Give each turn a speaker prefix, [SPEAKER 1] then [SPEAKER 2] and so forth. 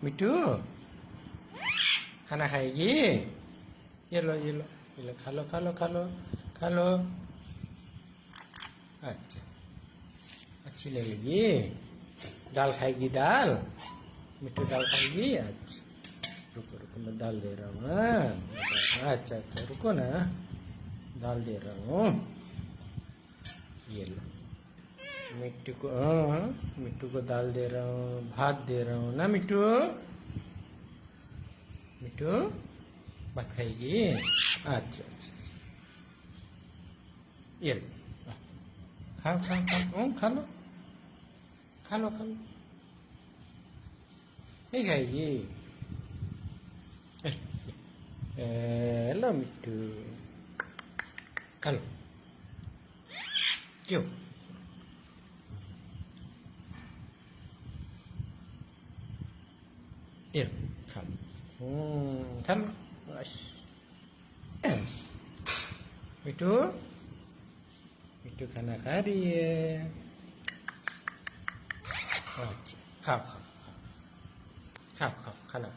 [SPEAKER 1] मिट्टू खाना खाएगी? ये लो ये लो ये लो, खा लो खा लो खा लो खा लो। अच्छा, अच्छी लगेगी। दाल खाएगी? दाल मिट्टू दाल खाएगी? अच्छा, रुको रुको, मैं दाल दे रहा हूँ। हाँ, अच्छा अच्छा, रुको ना, दाल दे रहा हूँ। ये लो मिट्टू को, हाँ मिट्टू को दाल दे रहा हूँ, भात दे रहा हूँ ना मिट्टू। मिट्टू भात खाएगी? अच्छा अच्छा, ये लो, खाओ खाओ खाओ, खा लो खा लो खा लो। नहीं खाएगी? लो मिट्टू, खा लो। क्यों? ये लो, खा लो। खा लो। बस। मिट्टू, मिट्टू खाना खा रही है। अच्छा, खाओ खाओ खाओ खाओ खाओ, खाना